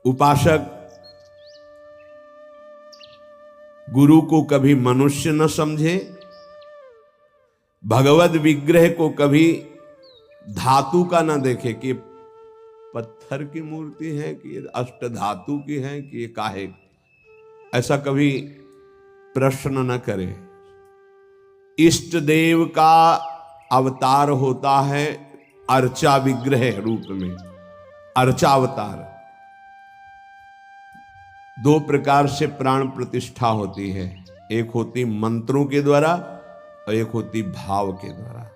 उपासक गुरु को कभी मनुष्य न समझे, भगवद विग्रह को कभी धातु का न देखे कि पत्थर की मूर्ति है कि अष्ट धातु की है कि ये काहे, ऐसा कभी प्रश्न न करे। इष्ट देव का अवतार होता है अर्चा विग्रह रूप में, अर्चावतार। दो प्रकार से प्राण प्रतिष्ठा होती है, एक होती मंत्रों के द्वारा और एक होती भाव के द्वारा।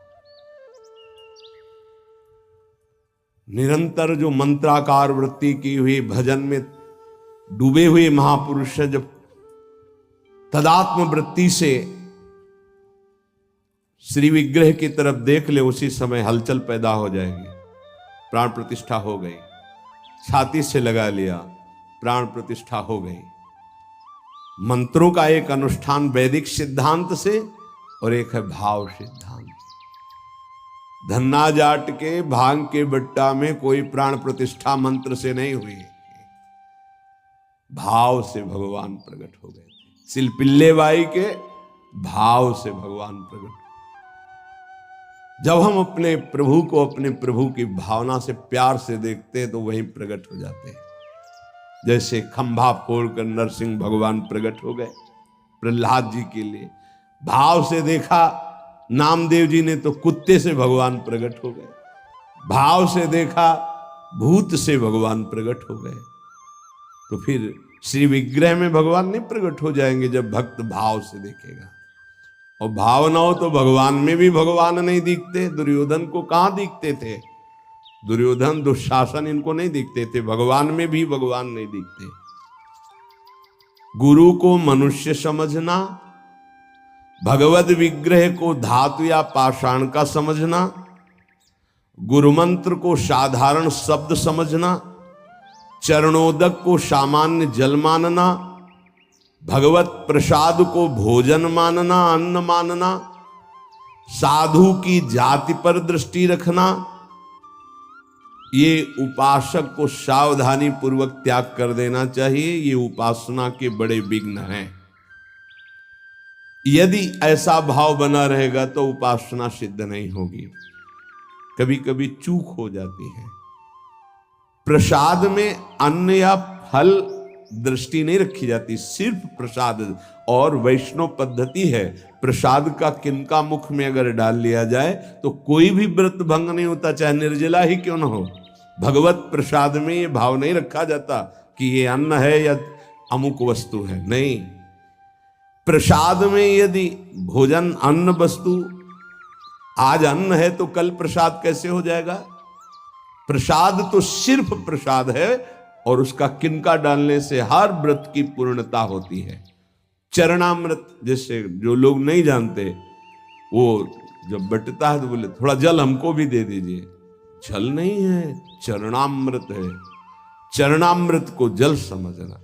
निरंतर जो मंत्राकार वृत्ति की हुई भजन में डूबे हुए महापुरुष जब तदात्म वृत्ति से श्री विग्रह की तरफ देख ले, उसी समय हलचल पैदा हो जाएगी। प्राण प्रतिष्ठा हो गई, छाती से लगा लिया, प्राण प्रतिष्ठा हो गई। मंत्रों का एक अनुष्ठान वैदिक सिद्धांत से और एक है भाव सिद्धांत। धन्ना जाट के भांग के बट्टा में कोई प्राण प्रतिष्ठा मंत्र से नहीं हुई, भाव से भगवान प्रकट हो गए। सिलपिल्ले बाई के भाव से भगवान प्रकट। जब हम अपने प्रभु को अपने प्रभु की भावना से प्यार से देखते हैं तो वहीं प्रकट हो जाते हैं। जैसे खंभा फोड़कर नरसिंह भगवान प्रकट हो गए प्रहलाद जी के लिए, भाव से देखा। नामदेव जी ने तो कुत्ते से भगवान प्रकट हो गए, भाव से देखा भूत से भगवान प्रकट हो गए। तो फिर श्री विग्रह में भगवान नहीं प्रकट हो जाएंगे जब भक्त भाव से देखेगा। और भाव ना हो तो भगवान में भी भगवान नहीं दिखते। दुर्योधन को कहां दिखते थे? दुर्योधन दुशासन इनको नहीं दिखते थे, भगवान में भी भगवान नहीं दिखते। गुरु को मनुष्य समझना, भगवद विग्रह को धातु या पाषाण का समझना, गुरु मंत्र को साधारण शब्द समझना, चरणोदक को सामान्य जल मानना, भगवत प्रसाद को भोजन मानना, अन्न मानना, साधु की जाति पर दृष्टि रखना, ये उपासक को सावधानी पूर्वक त्याग कर देना चाहिए। ये उपासना के बड़े विघ्न हैं। यदि ऐसा भाव बना रहेगा तो उपासना सिद्ध नहीं होगी। कभी कभी चूक हो जाती है। प्रसाद में अन्न या फल दृष्टि नहीं रखी जाती, सिर्फ प्रसाद। और वैष्णव पद्धति है, प्रसाद का किनका मुख में अगर डाल लिया जाए तो कोई भी व्रत भंग नहीं होता, चाहे निर्जला ही क्यों न हो। भगवत प्रसाद में ये भाव नहीं रखा जाता कि ये अन्न है या अमुक वस्तु है, नहीं। प्रसाद में यदि भोजन अन्न वस्तु, आज अन्न है तो कल प्रसाद कैसे हो जाएगा? प्रसाद तो सिर्फ प्रसाद है और उसका किनका डालने से हर व्रत की पूर्णता होती है। चरणामृत, जैसे जो लोग नहीं जानते, वो जब बटता है तो बोले थोड़ा जल हमको भी दे दीजिए। जल नहीं है, चरणामृत है। चरणामृत को जल समझना।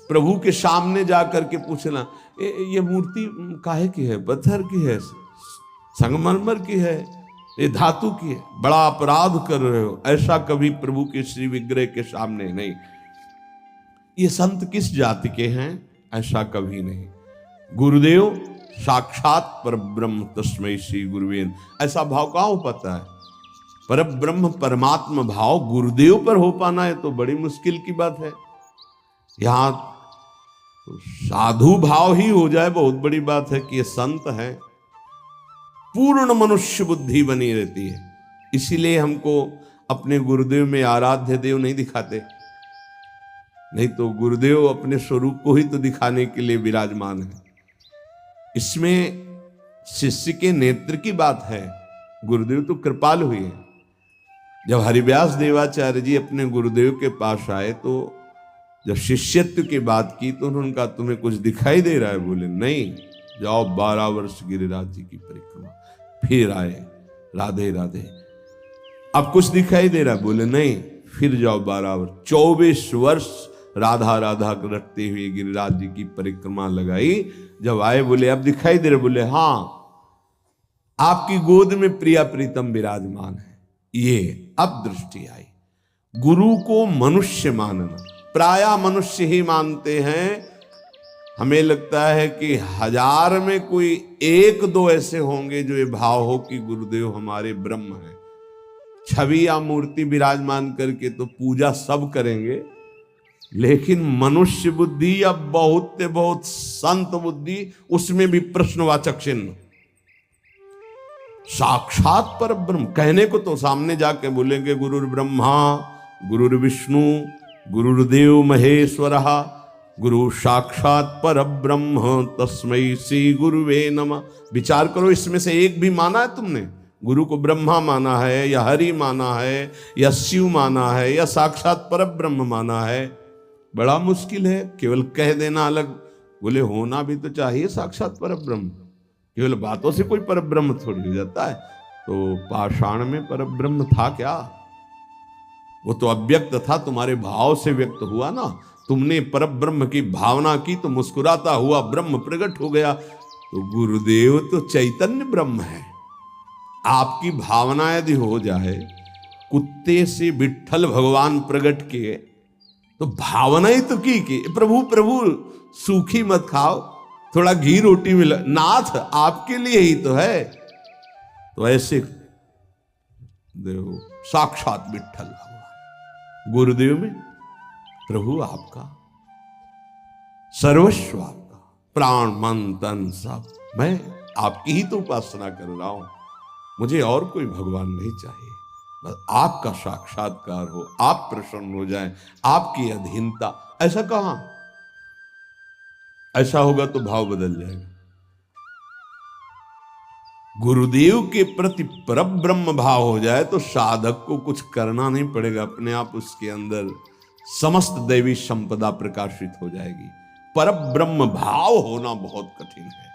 प्रभु के सामने जाकर के पूछना, ये मूर्ति काहे की है? पत्थर की है, संगमरमर की है, ये धातु की है? बड़ा अपराध कर रहे हो। ऐसा कभी प्रभु के श्री विग्रह के सामने नहीं। ये संत किस जाति के हैं? ऐसा कभी नहीं। गुरुदेव साक्षात परब्रह्म तस्मै श्री गुरुवे, ऐसा भाव कहाँ हो पाता है? परब्रह्म परमात्मा भाव गुरुदेव पर हो पाना है तो बड़ी मुश्किल की बात है। यहां तो साधु भाव ही हो जाए बहुत बड़ी बात है कि ये संत है। पूर्ण मनुष्य बुद्धि बनी रहती है। इसीलिए हमको अपने गुरुदेव में आराध्य देव नहीं दिखाते, नहीं तो गुरुदेव अपने स्वरूप को ही तो दिखाने के लिए विराजमान है। इसमें शिष्य के नेत्र की बात है। गुरुदेव तो कृपाल हुए हैं। जब हरिव्यास देवाचार्य जी अपने गुरुदेव के पास आए तो जब शिष्यत्व की बात की तो उन्होंने कहा, तुम्हें कुछ दिखाई दे रहा है? बोले नहीं। जाओ 12 वर्ष गिरिराज जी की परिक्रमा। फिर आए, राधे राधे। अब कुछ दिखाई दे रहा है? बोले नहीं। फिर जाओ 12 वर्ष, 24 वर्ष राधा राधा रटते हुए गिरिराज जी की परिक्रमा लगाई। जब आए बोले अब दिखाई दे रहे? बोले हाँ, आपकी गोद में प्रिया प्रीतम विराजमान है। ये अब दृष्टि आई। गुरु को मनुष्य मानना, प्रायः मनुष्य ही मानते हैं। हमें लगता है कि 1000 में कोई 1-2 ऐसे होंगे जो ये भाव हो कि गुरुदेव हमारे ब्रह्म हैं। छवि या मूर्ति विराजमान करके तो पूजा सब करेंगे, लेकिन मनुष्य बुद्धि या बहुत से बहुत संत बुद्धि, उसमें भी प्रश्नवाचक चिन्ह। साक्षात पर ब्रह्म कहने को तो सामने जाके बोलेंगे गुरुर् ब्रह्मा गुरुर्विष्णु गुरुर्देव महेश्वरः गुरु साक्षात पर ब्रह्म तस्मै श्री गुरुवे नमः। विचार करो, इसमें से एक भी माना है तुमने? गुरु को ब्रह्मा माना है या हरि माना है या शिव माना है या साक्षात पर ब्रह्म माना है? बड़ा मुश्किल है। केवल कह देना अलग, बोले होना भी तो चाहिए साक्षात पर ब्रह्म। केवल बातों से कोई पर ब्रह्म थोड़ी हो जाता है। तो पाषाण में पर ब्रह्म था क्या? वो तो अव्यक्त था, तुम्हारे भाव से व्यक्त हुआ ना। तुमने पर ब्रह्म की भावना की तो मुस्कुराता हुआ ब्रह्म प्रकट हो गया। तो गुरुदेव तो चैतन्य ब्रह्म है। आपकी भावना यदि हो जाए कुत्ते से विट्ठल भगवान प्रकट किए, तो भावना ही तो की कि प्रभु प्रभु सूखी मत खाओ, थोड़ा घी रोटी मिला, नाथ आपके लिए ही तो है। तो ऐसे देव साक्षात विट्ठल भगवान गुरुदेव में प्रभु आपका सर्वस्व, आपका प्राण मन तन सब, मैं आपकी ही तो उपासना कर रहा हूं। मुझे और कोई भगवान नहीं चाहिए, बस आपका साक्षात्कार हो, आप प्रसन्न हो जाएं, आपकी अधीनता। ऐसा कहां? ऐसा होगा तो भाव बदल जाएगा। गुरुदेव के प्रति परब्रह्म भाव हो जाए तो साधक को कुछ करना नहीं पड़ेगा, अपने आप उसके अंदर समस्त दैवी संपदा प्रकाशित हो जाएगी। परब्रह्म भाव होना बहुत कठिन है।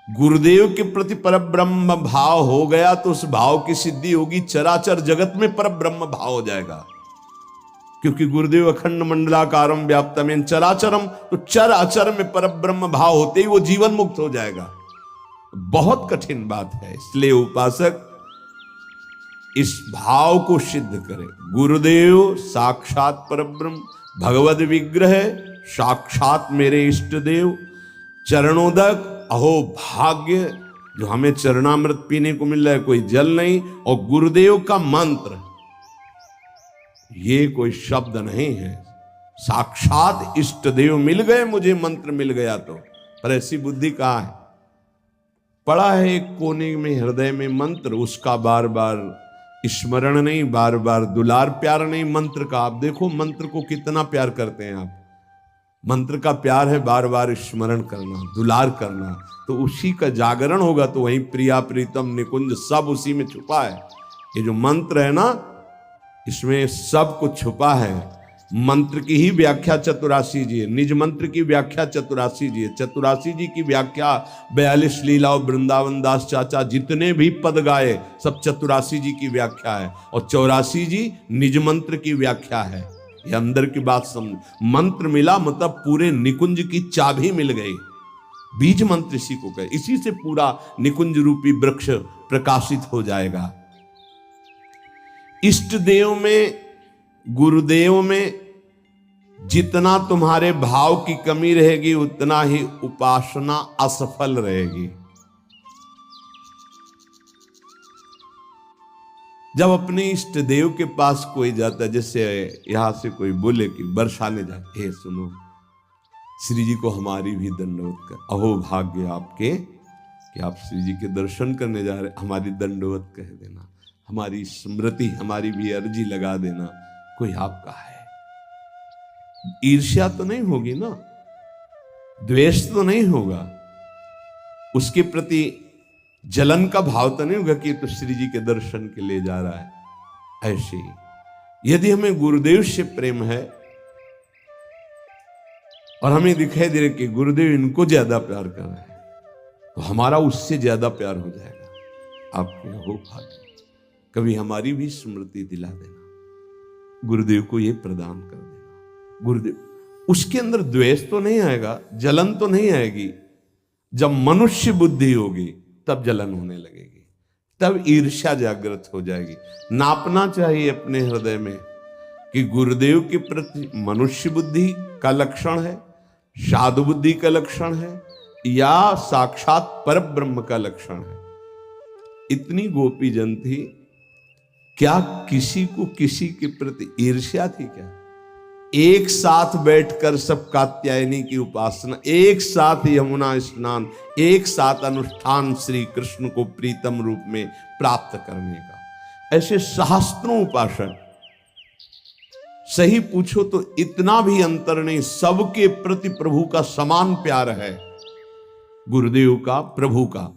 गुरुदेव के प्रति परब्रह्म भाव हो गया तो उस भाव की सिद्धि होगी, चराचर जगत में परब्रह्म भाव हो जाएगा। क्योंकि गुरुदेव अखंड मंडलाकारम व्याप्तमेन चराचरम, तो चराचर में परब्रह्म भाव होते ही वो जीवन मुक्त हो जाएगा। बहुत कठिन बात है, इसलिए उपासक इस भाव को सिद्ध करे। गुरुदेव साक्षात परब्रह्म, भगवद विग्रह साक्षात मेरे इष्ट देव, चरणोदक अहो भाग्य जो हमें चरणामृत पीने को मिल रहा है, कोई जल नहीं। और गुरुदेव का मंत्र, ये कोई शब्द नहीं है, साक्षात इष्ट देव मिल गए, मुझे मंत्र मिल गया तो। पर ऐसी बुद्धि कहां है? पड़ा है एक कोने में हृदय में मंत्र, उसका बार बार स्मरण नहीं, बार बार दुलार प्यार नहीं मंत्र का। आप देखो मंत्र को कितना प्यार करते हैं आप। मंत्र का प्यार है बार बार स्मरण करना, दुलार करना, तो उसी का जागरण होगा। तो वहीं प्रिया प्रीतम निकुंज सब उसी में छुपा है। ये जो मंत्र है ना, इसमें सब कुछ छुपा है। मंत्र की ही व्याख्या चतुरासी जी है, निज मंत्र की व्याख्या चतुरासी जी है। चतुरासी जी की व्याख्या 42 लीला और वृंदावन दास चाचा जितने भी पद गाए सब चतुरासी जी की व्याख्या है। और 84 जी निज मंत्र की व्याख्या है। ये अंदर की बात समझ। मंत्र मिला मतलब पूरे निकुंज की चाबी मिल गई। बीज मंत्र इसी को कहे, इसी से पूरा निकुंज रूपी वृक्ष प्रकाशित हो जाएगा। इष्ट देव में, गुरुदेव में जितना तुम्हारे भाव की कमी रहेगी उतना ही उपासना असफल रहेगी। जब अपने इष्ट देव के पास कोई जाता है, जैसे यहां से कोई बोले कि बरसाने जाए, हे सुनो श्री जी को हमारी भी दंडवत कर, अहो भाग्य आपके कि आप श्री जी के दर्शन करने जा रहे, हमारी दंडवत कह देना, हमारी स्मृति, हमारी भी अर्जी लगा देना। कोई आपका है, ईर्ष्या तो नहीं होगी ना, द्वेष तो नहीं होगा, उसके प्रति जलन का भाव तो नहीं होगा कि तो श्री जी के दर्शन के लिए जा रहा है। ऐसे ही यदि हमें गुरुदेव से प्रेम है और हमें दिखाई दे रहा कि गुरुदेव इनको ज्यादा प्यार कर रहे हैं, तो हमारा उससे ज्यादा प्यार हो जाएगा। आपके हो भाग्य, कभी हमारी भी स्मृति दिला देना, गुरुदेव को ये प्रदान कर देना। गुरुदेव, उसके अंदर द्वेष तो नहीं आएगा, जलन तो नहीं आएगी। जब मनुष्य बुद्धि होगी तब जलन होने लगेगी, तब ईर्ष्या जागृत हो जाएगी। नापना चाहिए अपने हृदय में कि गुरुदेव के प्रति मनुष्य बुद्धि का लक्षण है, साधु बुद्धि का लक्षण है, या साक्षात पर ब्रह्म का लक्षण है। इतनी गोपी जन थी, क्या किसी को किसी के प्रति ईर्ष्या थी क्या? एक साथ बैठकर सब कात्यायनी की उपासना, एक साथ यमुना स्नान, एक साथ अनुष्ठान श्री कृष्ण को प्रीतम रूप में प्राप्त करने का। ऐसे सहस्त्रों उपासक, सही पूछो तो इतना भी अंतर नहीं, सबके प्रति प्रभु का समान प्यार है, गुरुदेव का, प्रभु का।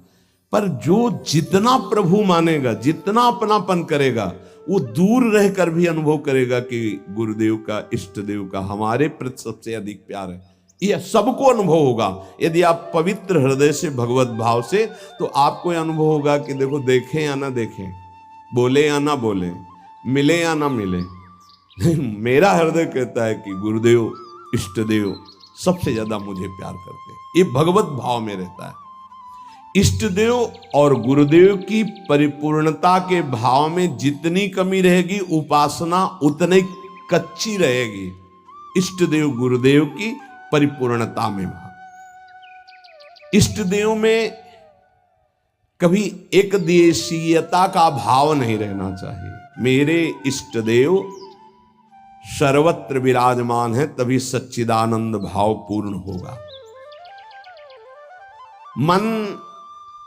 पर जो जितना प्रभु मानेगा, जितना अपनापन करेगा, वो दूर रहकर भी अनुभव करेगा कि गुरुदेव का, इष्ट देव का हमारे प्रति सबसे अधिक प्यार है। यह सबको अनुभव होगा। यदि आप पवित्र हृदय से, भगवत भाव से, तो आपको यह अनुभव होगा कि देखो, देखें या ना देखें, बोले या ना बोले, मिले या ना मिले, मेरा हृदय कहता है कि गुरुदेव, इष्ट देव सबसे ज्यादा मुझे प्यार करते हैं। ये भगवत भाव में रहता है। इष्ट देव और गुरुदेव की परिपूर्णता के भाव में जितनी कमी रहेगी, उपासना उतनी कच्ची रहेगी। इष्ट देव गुरुदेव की परिपूर्णता में, इष्ट देव में कभी एक देशीयता का भाव नहीं रहना चाहिए। मेरे इष्ट देव सर्वत्र विराजमान है, तभी सच्चिदानंद भाव पूर्ण होगा। मन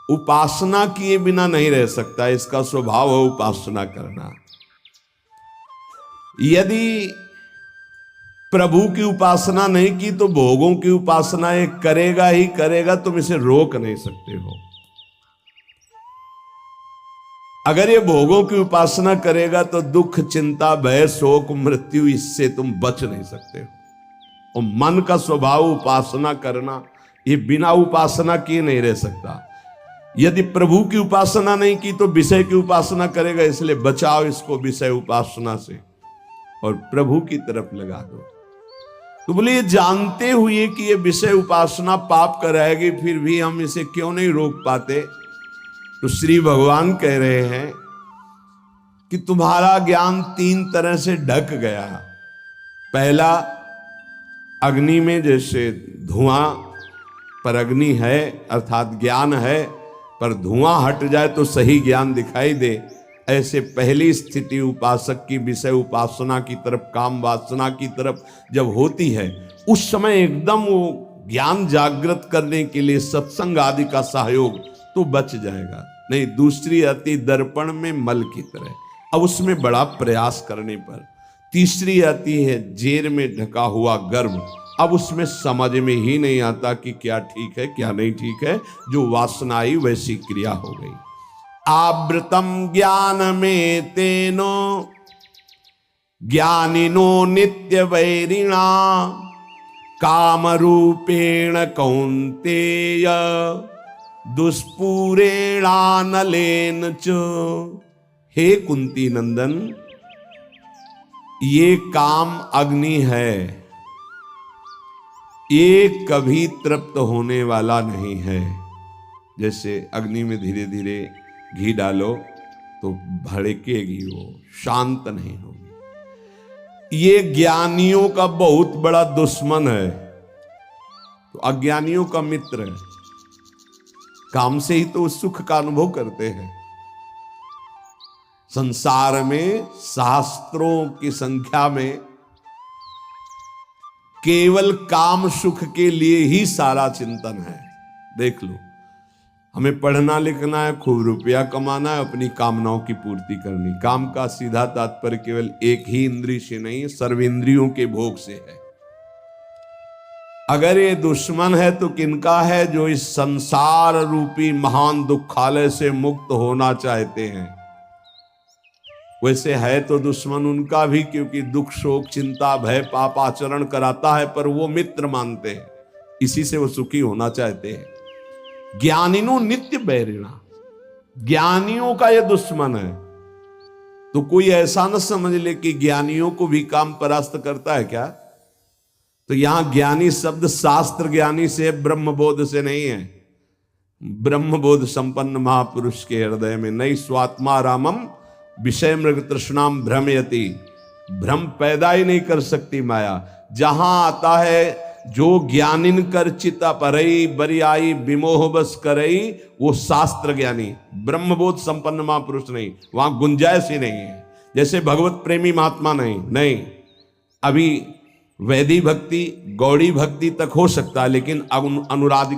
उपासना किए बिना नहीं रह सकता, इसका स्वभाव है उपासना करना। यदि प्रभु की उपासना नहीं की तो भोगों की उपासना ये करेगा ही करेगा, तुम इसे रोक नहीं सकते हो। अगर ये भोगों की उपासना करेगा तो दुख, चिंता, भय, शोक, मृत्यु, इससे तुम बच नहीं सकते हो। और मन का स्वभाव उपासना करना, ये बिना उपासना किए नहीं रह सकता। यदि प्रभु की उपासना नहीं की तो विषय की उपासना करेगा, इसलिए बचाओ इसको विषय उपासना से और प्रभु की तरफ लगा दो। तो बोले, ये जानते हुए कि ये विषय उपासना पाप कराएगी, फिर भी हम इसे क्यों नहीं रोक पाते? तो श्री भगवान कह रहे हैं कि तुम्हारा ज्ञान तीन तरह से ढक गया। पहला, अग्नि में जैसे धुआं पर अग्नि है, अर्थात ज्ञान है, पर धुआं हट जाए तो सही ज्ञान दिखाई दे, ऐसे पहली स्थिति उपासक की विषय उपासना की तरफ, काम वासना की तरफ जब होती है, उस समय एकदम वो ज्ञान जागृत करने के लिए सत्संग आदि का सहयोग तो बच जाएगा। नहीं, दूसरी आती दर्पण में मल की तरह, अब उसमें बड़ा प्रयास करने पर। तीसरी आती है जेर में ढका हुआ गर्भ, अब उसमें समझ में ही नहीं आता कि क्या ठीक है क्या नहीं ठीक है, जो वासना आई वैसी क्रिया हो गई। आवृतम ज्ञान में तेनो ज्ञानिनो नित्य वैरिणा काम रूपेण कौन्तेय दुष्पूरेणानलेन च। हे कुंती नंदन, ये काम अग्नि है, ये कभी तृप्त होने वाला नहीं है। जैसे अग्नि में धीरे धीरे घी डालो तो भड़केगी, वो शांत नहीं होगी। ये ज्ञानियों का बहुत बड़ा दुश्मन है, तो अज्ञानियों का मित्र है। काम से ही तो सुख का अनुभव करते हैं। संसार में शास्त्रों की संख्या में केवल काम सुख के लिए ही सारा चिंतन है। देख लो, हमें पढ़ना लिखना है, खूब रुपया कमाना है, अपनी कामनाओं की पूर्ति करनी। काम का सीधा तात्पर्य केवल एक ही इंद्रिय से नहीं, सर्वेंद्रियों के भोग से है। अगर ये दुश्मन है तो किनका है? जो इस संसार रूपी महान दुखालय से मुक्त होना चाहते हैं। वैसे है तो दुश्मन उनका भी, क्योंकि दुख, शोक, चिंता, भय, पाप आचरण कराता है, पर वो मित्र मानते हैं, इसी से वो सुखी होना चाहते हैं। ज्ञानिनो नित्य बैरिणा, ज्ञानियों का ये दुश्मन है। तो कोई ऐसा न समझ ले कि ज्ञानियों को भी काम परास्त करता है क्या? तो यहां ज्ञानी शब्द शास्त्र ज्ञानी से, ब्रह्मबोध से नहीं है। ब्रह्मबोध संपन्न महापुरुष के हृदय में नहीं। स्वात्मा रामम विषय मृग तृष्णाम भ्रमयति भ्रम पैदा ही नहीं कर सकती माया। जहां आता है जो ज्ञानिन कर चिता परई बरियाई विमोह बस करई, वो शास्त्र ज्ञानी ब्रह्मबोध संपन्न महापुरुष नहीं, वहां गुंजाइश ही नहीं है। जैसे भगवत प्रेमी महात्मा नहीं, अभी वैदी भक्ति गौड़ी भक्ति तक हो सकता है, लेकिन अनुराग,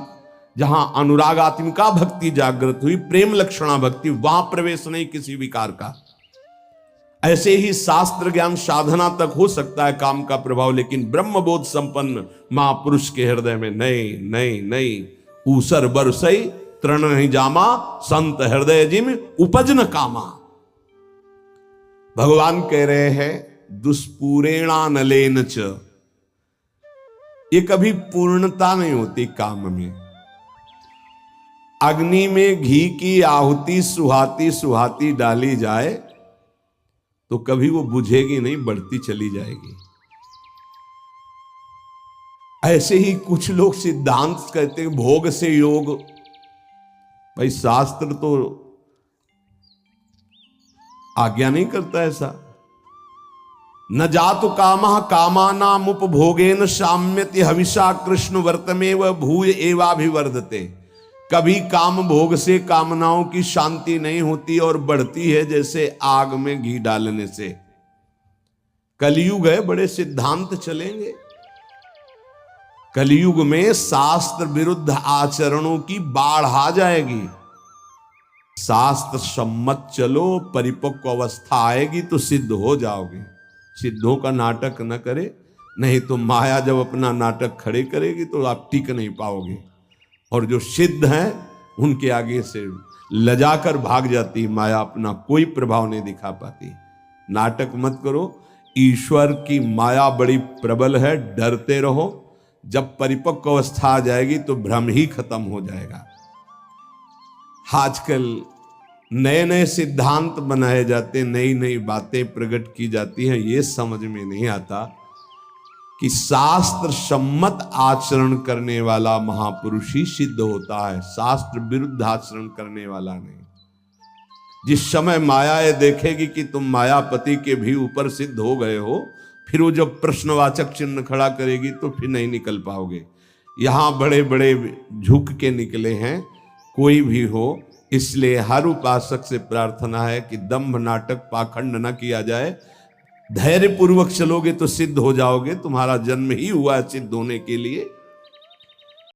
जहां अनुरागात्मिका भक्ति जागृत हुई, प्रेम लक्षणा भक्ति, वहां प्रवेश नहीं किसी विकार का। ऐसे ही शास्त्र ज्ञान साधना तक हो सकता है काम का प्रभाव, लेकिन ब्रह्मबोध संपन्न महापुरुष के हृदय में नहीं। ऊसर बरसई तृण नहीं जामा, संत हृदय जिम उपज न कामा। भगवान कह रहे हैं दुष्पूरेणा नलेन च, ये कभी पूर्णता नहीं होती काम में। अग्नि में घी की आहुति सुहाती सुहाती डाली जाए तो कभी वो बुझेगी नहीं, बढ़ती चली जाएगी। ऐसे ही कुछ लोग सिद्धांत कहते हैं भोग से योग। भाई शास्त्र तो आज्ञा नहीं करता ऐसा। न जातु कामः कामानाम उपभोगेन साम्यति हविषा कृष्ण वर्तमेव भूय एवाभिवर्धते। कभी काम भोग से कामनाओं की शांति नहीं होती और बढ़ती है जैसे आग में घी डालने से। कलयुग है, बड़े सिद्धांत चलेंगे। कलयुग में शास्त्र विरुद्ध आचरणों की बाढ़ आ जाएगी। शास्त्र सम्मत चलो, परिपक्व अवस्था आएगी तो सिद्ध हो जाओगे। सिद्धों का नाटक न करे, नहीं तो माया जब अपना नाटक खड़े करेगी तो आप टिक नहीं पाओगे। और जो सिद्ध हैं उनके आगे से लजाकर भाग जाती माया, अपना कोई प्रभाव नहीं दिखा पाती। नाटक मत करो, ईश्वर की माया बड़ी प्रबल है, डरते रहो। जब परिपक्व अवस्था आ जाएगी तो भ्रम ही खत्म हो जाएगा। आजकल नए नए सिद्धांत बनाए जाते, नई नई बातें प्रकट की जाती हैं, ये समझ में नहीं आता कि शास्त्र सम्मत आचरण करने वाला महापुरुष ही सिद्ध होता है, शास्त्र विरुद्ध आचरण करने वाला नहीं। जिस समय माया ये देखेगी कि तुम मायापति के भी ऊपर सिद्ध हो गए हो, फिर वो जब प्रश्नवाचक चिन्ह खड़ा करेगी तो फिर नहीं निकल पाओगे। यहां बड़े बड़े झुक के निकले हैं, कोई भी हो। इसलिए हर उपासक से प्रार्थना है कि दंभ नाटक पाखंड न किया जाए। धैर्य पूर्वक चलोगे तो सिद्ध हो जाओगे। तुम्हारा जन्म ही हुआ है सिद्ध होने के लिए।